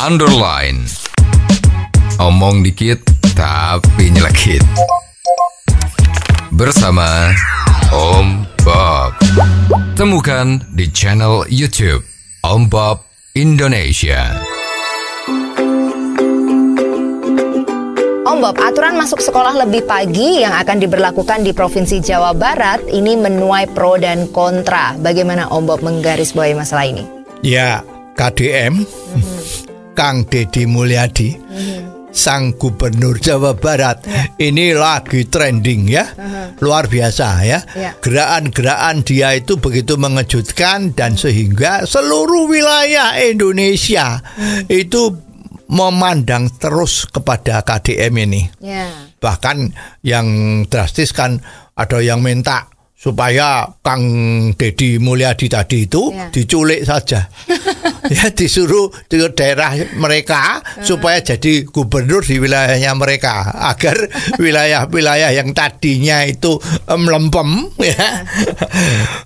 underline. Omong dikit tapi nyelekit. Bersama Om Bob. Temukan di channel YouTube Om Bob Indonesia. Om Bob, aturan masuk sekolah lebih pagi yang akan diberlakukan di Provinsi Jawa Barat ini menuai pro dan kontra. Bagaimana Om Bob menggarisbawahi masalah ini? Ya, KDM, Kang Deddy Mulyadi, Sang Gubernur Jawa Barat, ini lagi trending ya, luar biasa ya. Gerakan-gerakan dia itu begitu mengejutkan dan sehingga seluruh wilayah Indonesia itu memandang terus kepada KDM ini. Bahkan yang drastis kan ada yang minta supaya Kang Deddy Mulyadi tadi itu diculik saja. Ya, disuruh ke daerah mereka supaya jadi gubernur di wilayahnya mereka, agar wilayah-wilayah yang tadinya itu melempem ya,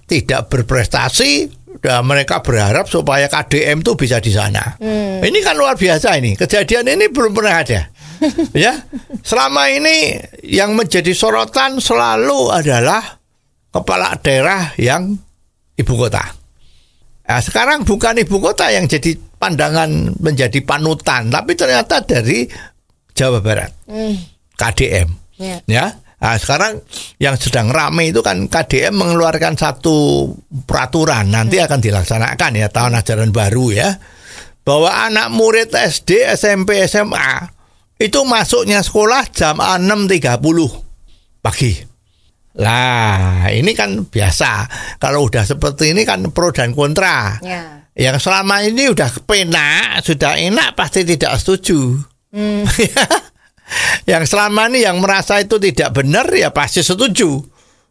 tidak berprestasi. Dan mereka berharap supaya KDM itu bisa di sana. Ini kan luar biasa ini. Kejadian ini belum pernah ada. Ya, selama ini yang menjadi sorotan selalu adalah kepala daerah yang ibu kota. Nah, sekarang bukan ibu kota yang jadi pandangan menjadi panutan, tapi ternyata dari Jawa Barat, KDM. Ya. Nah, sekarang yang sedang ramai itu kan KDM mengeluarkan satu peraturan, nanti akan dilaksanakan ya tahun ajaran baru ya, bahwa anak murid SD, SMP, SMA itu masuknya sekolah jam 6.30 pagi. Lah, ini kan biasa. Kalau udah seperti ini kan pro dan kontra. Yang selama ini udah penak, sudah enak pasti tidak setuju. Yang selama ini yang merasa itu tidak benar ya pasti setuju.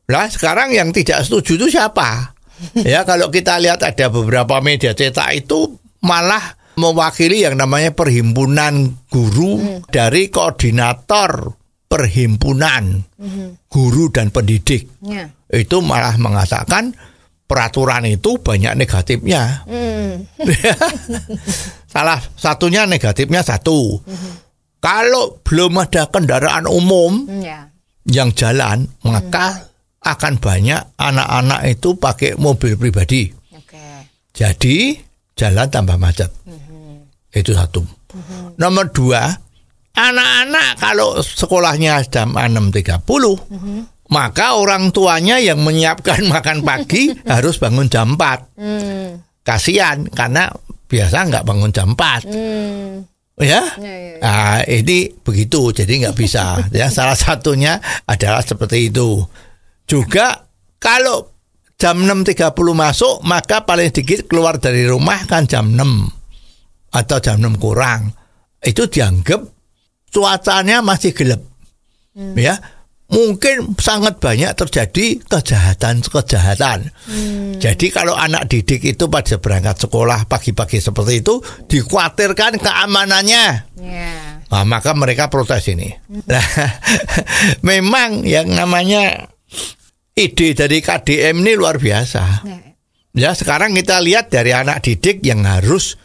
Lah sekarang yang tidak setuju itu siapa? Ya, kalau kita lihat ada beberapa media cetak itu malah mewakili yang namanya Perhimpunan Guru dari Koordinator Perhimpunan Guru dan Pendidik. Itu malah mengatakan peraturan itu banyak negatifnya. Salah satunya negatifnya satu. Kalau belum ada kendaraan umum yang jalan, maka akan banyak anak-anak itu pakai mobil pribadi. Jadi jalan tambah macet. Itu satu. Nomor dua, anak-anak kalau sekolahnya jam 6.30, maka orang tuanya yang menyiapkan makan pagi harus bangun jam 4. Kasihan karena biasa nggak bangun jam 4. Ya, nah, ini begitu, jadi nggak bisa. Ya, salah satunya adalah seperti itu. Juga kalau jam 6.30 masuk, maka paling sedikit keluar dari rumah kan jam 6 atau jam 6 kurang. Itu dianggap cuacanya masih gelap. Ya, mungkin sangat banyak terjadi kejahatan. Jadi kalau anak didik itu pada berangkat sekolah pagi-pagi seperti itu, dikhawatirkan keamanannya. Nah, maka mereka protes ini. Nah, memang yang namanya ide dari KDM ini luar biasa. Ya, sekarang kita lihat dari anak didik yang harus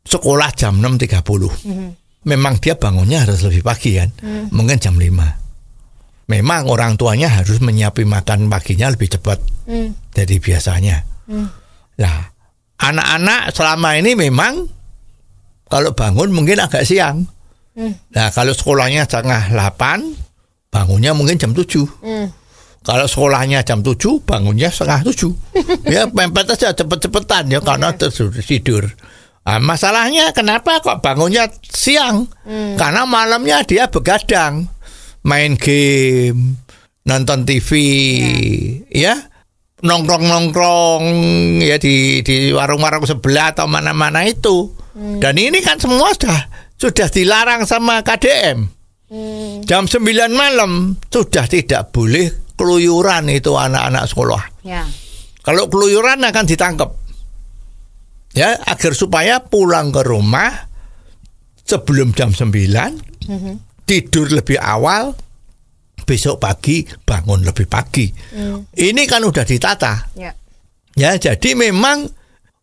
sekolah jam 6.30. Memang dia bangunnya harus lebih pagi kan, mungkin jam 5. Memang orang tuanya harus menyiapkan makan paginya lebih cepat dari biasanya. Nah, anak-anak selama ini memang kalau bangun mungkin agak siang. Nah, kalau sekolahnya setengah 8, bangunnya mungkin jam 7. Kalau sekolahnya jam 7, bangunnya setengah 7. Ya, mepet aja cepet-cepetan ya karena tidur. Nah, masalahnya kenapa kok bangunnya siang? Karena malamnya dia begadang. Main game, nonton TV, ya, nongkrong ya di warung-warung sebelah atau mana-mana itu. Dan ini kan semua sudah dilarang sama KDM. Jam 9 malam sudah tidak boleh keluyuran itu anak-anak sekolah. Kalau keluyuran akan ditangkap. Ya, agar supaya pulang ke rumah sebelum jam 9. Tidur lebih awal, besok pagi bangun lebih pagi. Ini kan udah ditata. Ya, jadi memang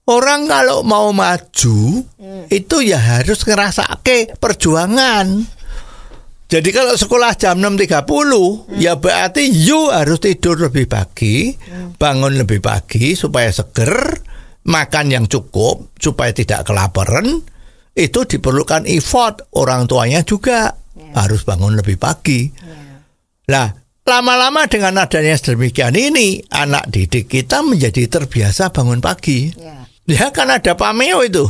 Orang kalau mau maju itu ya harus ngerasake perjuangan. Jadi kalau sekolah jam 6.30 ya berarti you harus tidur lebih pagi, bangun lebih pagi supaya seger, makan yang cukup supaya tidak kelaparan. Itu diperlukan effort, orang tuanya juga harus bangun lebih pagi. Nah, lama-lama dengan adanya sedemikian ini, anak didik kita menjadi terbiasa bangun pagi. Ya kan ada pameo itu.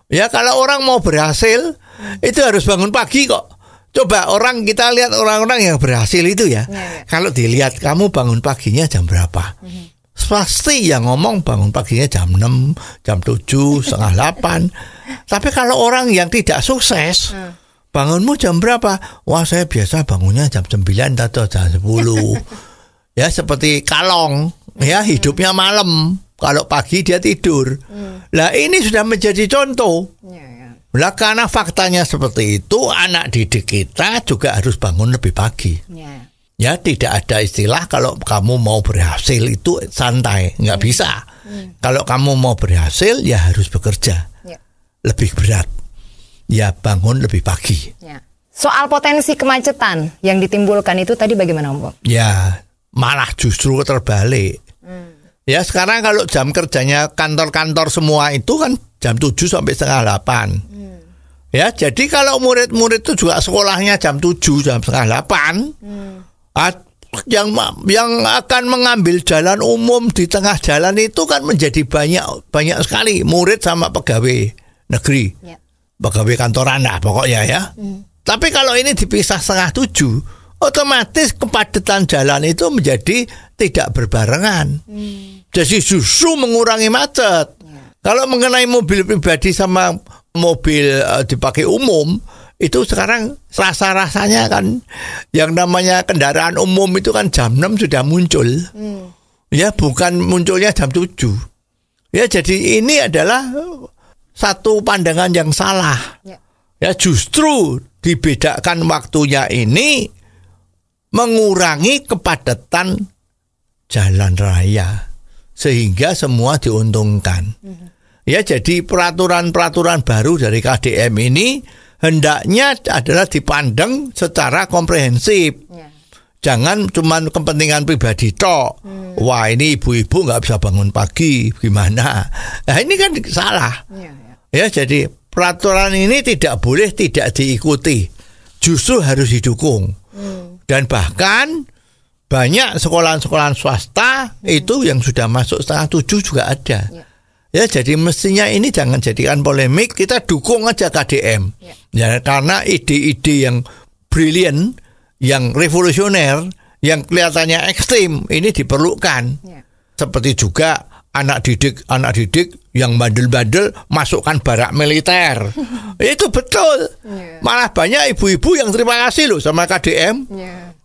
Ya kalau orang mau berhasil itu harus bangun pagi kok. Coba kita lihat orang-orang yang berhasil itu ya. Kalau dilihat kamu bangun paginya jam berapa? Pasti yang ngomong bangun paginya jam 6, jam 7, setengah 8. Tapi kalau orang yang tidak sukses, bangunmu jam berapa? Wah, saya biasa bangunnya jam 9 atau jam 10. Ya seperti Kalong, ya hidupnya malam. Kalau pagi dia tidur. Lah ini sudah menjadi contoh. Lah karena faktanya seperti itu, anak didik kita juga harus bangun lebih pagi. Ya tidak ada istilah kalau kamu mau berhasil itu santai, nggak bisa. Kalau kamu mau berhasil ya harus bekerja lebih berat. Ya bangun lebih pagi. Soal potensi kemacetan yang ditimbulkan itu tadi bagaimana Om Bob? Ya malah justru terbalik. Ya sekarang kalau jam kerjanya kantor-kantor semua itu kan jam 7 sampai setengah 8. Ya jadi kalau murid-murid itu juga sekolahnya jam 7, jam setengah 8. Yang akan mengambil jalan umum di tengah jalan itu kan menjadi banyak sekali murid sama pegawai negeri, pegawai kantoran lah pokoknya ya. Tapi kalau ini dipisah setengah 7, otomatis kepadatan jalan itu menjadi tidak berbarengan. Jadi justru mengurangi macet. Kalau mengenai mobil pribadi sama mobil dipakai umum, itu sekarang rasa-rasanya kan yang namanya kendaraan umum itu kan jam 6 sudah muncul. Ya bukan munculnya jam 7. Ya jadi ini adalah satu pandangan yang salah. Ya justru dibedakan waktunya ini mengurangi kepadatan jalan raya sehingga semua diuntungkan. Ya jadi peraturan-peraturan baru dari KDM ini hendaknya adalah dipandang secara komprehensif. Jangan cuma kepentingan pribadi tok. Wah ini ibu-ibu nggak bisa bangun pagi, gimana? Nah ini kan salah. Ya jadi peraturan ini tidak boleh tidak diikuti. Justru harus didukung. Dan bahkan banyak sekolah-sekolah swasta itu yang sudah masuk setengah 7 juga ada. Ya jadi mestinya ini jangan jadikan polemik, kita dukung aja KDM. Ya karena ide-ide yang brilian, yang revolusioner, yang kelihatannya ekstrim ini diperlukan. Seperti juga anak didik yang bandel-bandel masukkan barak militer. Itu betul. Malah banyak ibu-ibu yang terima kasih loh sama KDM.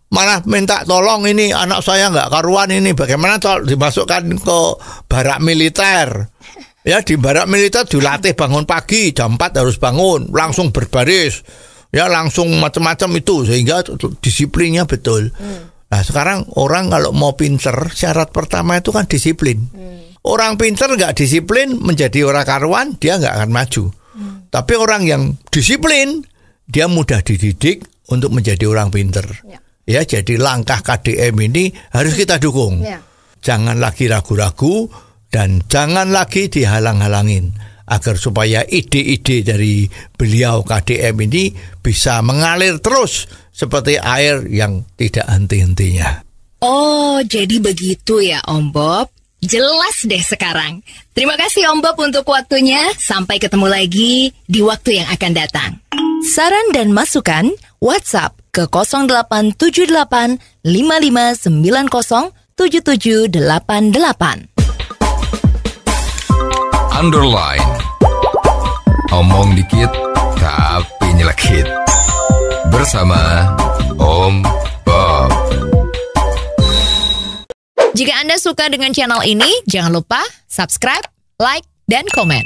Malah minta tolong ini anak saya nggak karuan ini, bagaimana dimasukkan ke barak militer. Ya di barak militer dilatih bangun pagi, jam 4 harus bangun, langsung berbaris. Ya langsung macam-macam itu sehingga disiplinnya betul. Nah sekarang orang kalau mau pinter syarat pertama itu kan disiplin. Orang pinter nggak disiplin menjadi orang karuan dia nggak akan maju. Tapi orang yang disiplin dia mudah dididik untuk menjadi orang pinter. Ya jadi langkah KDM ini harus kita dukung. Jangan lagi ragu-ragu dan jangan lagi dihalang-halangin agar supaya ide-ide dari beliau KDM ini bisa mengalir terus seperti air yang tidak henti-hentinya. Oh, jadi begitu ya Om Bob. Jelas deh sekarang. Terima kasih Om Bob untuk waktunya. Sampai ketemu lagi di waktu yang akan datang. Saran dan masukan WhatsApp ke 0878 5590 7788. Underline. Omong dikit tapi nyelekit. Bersama Om Bob. Jika Anda suka dengan channel ini, jangan lupa subscribe, like, dan komen.